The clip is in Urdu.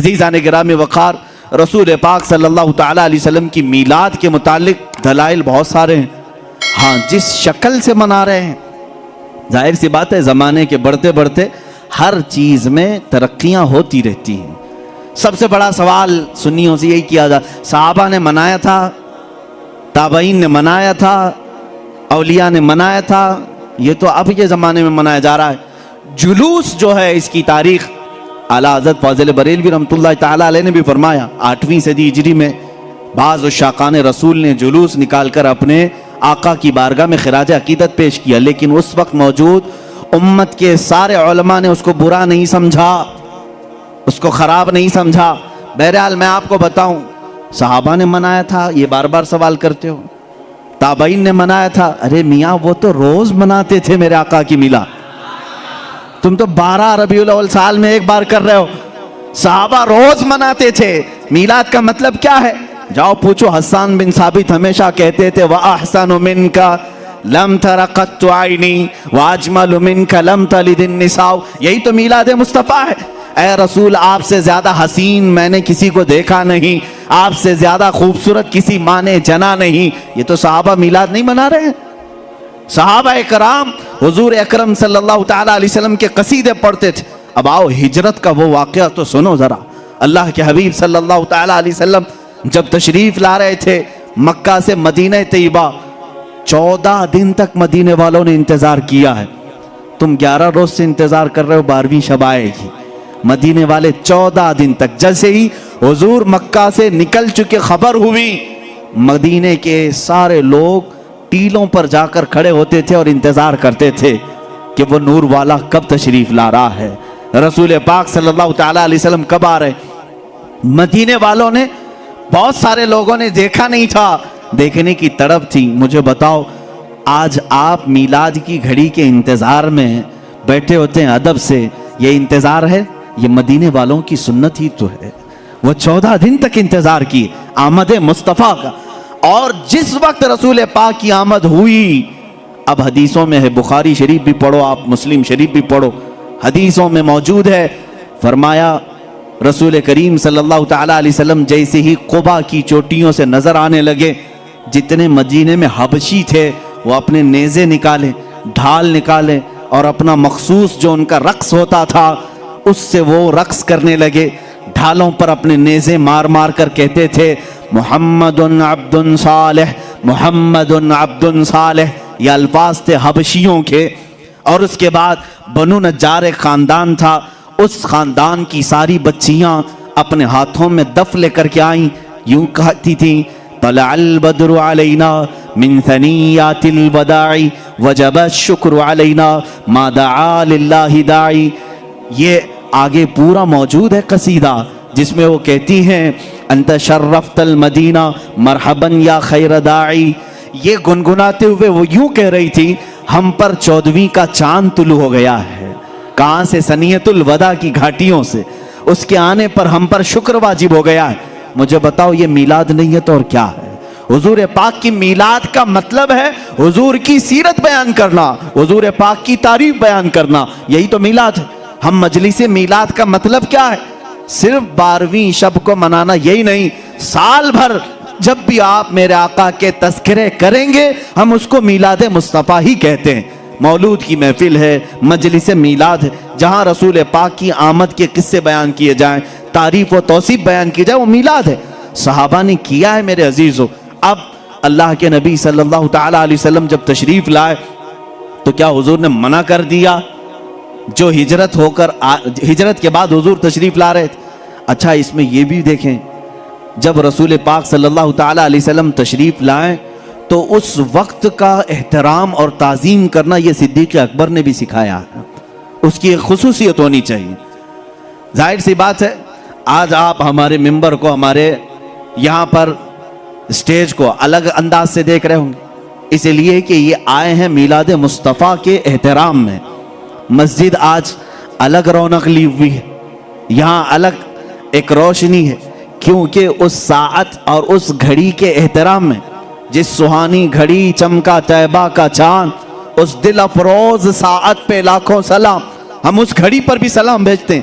عزیزان گرامی وقار، رسول پاک صلی اللہ تعالیٰ علیہ وسلم کی میلاد کے متعلق دلائل بہت سارے ہیں۔ ہاں، جس شکل سے منا رہے ہیں، ظاہر سی بات ہے زمانے کے بڑھتے بڑھتے ہر چیز میں ترقیاں ہوتی رہتی ہیں۔ سب سے بڑا سوال سنیوں سے یہی کیا جاتا، صحابہ نے منایا تھا، تابعین نے منایا تھا، اولیاء نے منایا تھا، یہ تو اب کے زمانے میں منایا جا رہا ہے۔ جلوس جو ہے اس کی تاریخ اعلیٰ حضرت فاضل بریلوی رحمۃ اللہ تعالیٰ علیہ نے بھی فرمایا، 8ویں صدی ہجری میں بعض عشاقان رسول نے جلوس نکال کر اپنے آقا کی بارگاہ میں خراج عقیدت پیش کیا، لیکن اس وقت موجود امت کے سارے علماء نے اس کو برا نہیں سمجھا، اس کو خراب نہیں سمجھا۔ بہرحال میں آپ کو بتاؤں، صحابہ نے منایا تھا، یہ بار بار سوال کرتے ہو، تابعین نے منایا تھا، ارے میاں وہ تو روز مناتے تھے میرے آقا کی میلاد، تم تو 12 ربیع الاول سال میں ایک بار کر رہے ہو، صحابہ روز مناتے تھے۔ میلاد کا مطلب کیا ہے؟ جاؤ پوچھو، حسان بن ثابت ہمیشہ کہتے تھے وَأَحْسَنُ مِنْكَ لَمْ تَرَ قَطُّ عَيْنِي وَأَجْمَلُ مِنْكَ لَمْ تَلِدِ النِّسَاءُ، یہی تو میلاد مصطفیٰ ہے۔ اے رسول، آپ سے زیادہ حسین میں نے کسی کو دیکھا نہیں، آپ سے زیادہ خوبصورت کسی ماں نے جنا نہیں۔ یہ تو صحابہ میلاد نہیں منا رہے ہیں۔ صحابہ کرام حضور اکرم صلی اللہ تعالیٰ علیہ وسلم کے قصیدے پڑھتے تھے۔ اب آؤ ہجرت کا وہ واقعہ تو سنو ذرا۔ اللہ کے حبیب صلی اللہ تعالیٰ علیہ وسلم جب تشریف لا رہے تھے مکہ سے مدینہ طیبہ، 14 دن تک مدینے والوں نے انتظار کیا ہے۔ تم 11 روز سے انتظار کر رہے ہو، 12ویں شب آئے گی۔ مدینے والے 14 دن تک، جیسے ہی حضور مکہ سے نکل چکے خبر ہوئی، مدینے کے سارے لوگ ٹیلوں پر جا کر کھڑے ہوتے تھے اور انتظار کرتے تھے کہ وہ نور والا کب تشریف لا رہا ہے، رسول پاک صلی اللہ تعالیٰ علیہ وسلم کب آ رہے۔ مدینے والوں نے، بہت سارے لوگوں نے دیکھا نہیں تھا، دیکھنے کی تڑپ تھی۔ مجھے بتاؤ، آج آپ میلاد کی گھڑی کے انتظار میں بیٹھے ہوتے ہیں ادب سے، یہ انتظار ہے؟ یہ مدینے والوں کی سنت ہی تو ہے۔ وہ 14 دن تک انتظار کی آمد مصطفیٰ کا، اور جس وقت رسول پاک کی آمد ہوئی، اب حدیثوں میں ہے، بخاری شریف بھی پڑھو آپ، مسلم شریف بھی پڑھو، حدیثوں میں موجود ہے، فرمایا رسول کریم صلی اللہ تعالیٰ علیہ وسلم جیسے ہی قبا کی چوٹیوں سے نظر آنے لگے، جتنے مدینے میں حبشی تھے وہ اپنے نیزے نکالے، ڈھال نکالے، اور اپنا مخصوص جو ان کا رقص ہوتا تھا اس سے وہ رقص کرنے لگے، ڈھالوں پر اپنے نیزے مار مار کر کہتے تھے محمد عبد صالح، محمد عبد صالح، یہ الفاظ تھے حبشیوں کے۔ اور اس کے بعد بنو نجار ایک خاندان تھا، اس خاندان کی ساری بچیاں اپنے ہاتھوں میں دف لے کر کے آئیں، یوں کہتی تھیں طلع البدر علینا من ثنیات الوداع وجب الشکر علینا ما دعا للہ داعی۔ یہ آگے پورا موجود ہے قصیدہ جس میں وہ کہتی ہیں انت شرفت المدینہ مرحبا یا خیر داعی۔ یہ گنگناتے ہوئے وہ یوں کہہ رہی تھی ہم پر 14ویں کا چاند طلوع ہو گیا ہے، کہاں سے؟ سنیت الوداع کی گھاٹیوں سے، اس کے آنے پر ہم پر شکر واجب ہو گیا ہے۔ مجھے بتاؤ، یہ میلاد نہیں ہے تو اور کیا ہے؟ حضور پاک کی میلاد کا مطلب ہے حضور کی سیرت بیان کرنا، حضور پاک کی تعریف بیان کرنا، یہی تو میلاد ہے۔ ہم مجلس میلاد کا مطلب کیا ہے؟ صرف 12ویں شب کو منانا یہی نہیں، سال بھر جب بھی آپ میرے آقا کے تذکرے کریں گے ہم اس کو میلاد مصطفیٰ ہی کہتے ہیں۔ مولود کی محفل ہے، مجلس میلاد ہے، جہاں رسول پاک کی آمد کے قصے بیان کیے جائیں، تعریف و توصیف بیان کی جائے، وہ میلاد ہے۔ صحابہ نے کیا ہے میرے عزیزو۔ اب اللہ کے نبی صلی اللہ تعالیٰ علیہ وسلم جب تشریف لائے تو کیا حضور نے منع کر دیا؟ جو ہجرت کے بعد حضور تشریف لا رہے تھے۔ اچھا، اس میں یہ بھی دیکھیں، جب رسول پاک صلی اللہ تعالیٰ علیہ وسلم تشریف لائیں تو اس وقت کا احترام اور تعظیم کرنا یہ صدیق اکبر نے بھی سکھایا ہے، اس کی ایک خصوصیت ہونی چاہیے۔ ظاہر سی بات ہے، آج آپ ہمارے ممبر کو، ہمارے یہاں پر اسٹیج کو الگ انداز سے دیکھ رہے ہوں گے، اس لیے کہ یہ آئے ہیں میلاد مصطفیٰ کے احترام میں۔ مسجد آج الگ رونق لی ہوئی ہے، یہاں الگ ایک روشنی ہے، کیونکہ اس ساعت اور اس گھڑی کے احترام میں، جس سہانی گھڑی چمکا طیبہ کا چاند، اس دل افروز ساعت پہ لاکھوں سلام۔ ہم اس گھڑی پر بھی سلام بھیجتے ہیں۔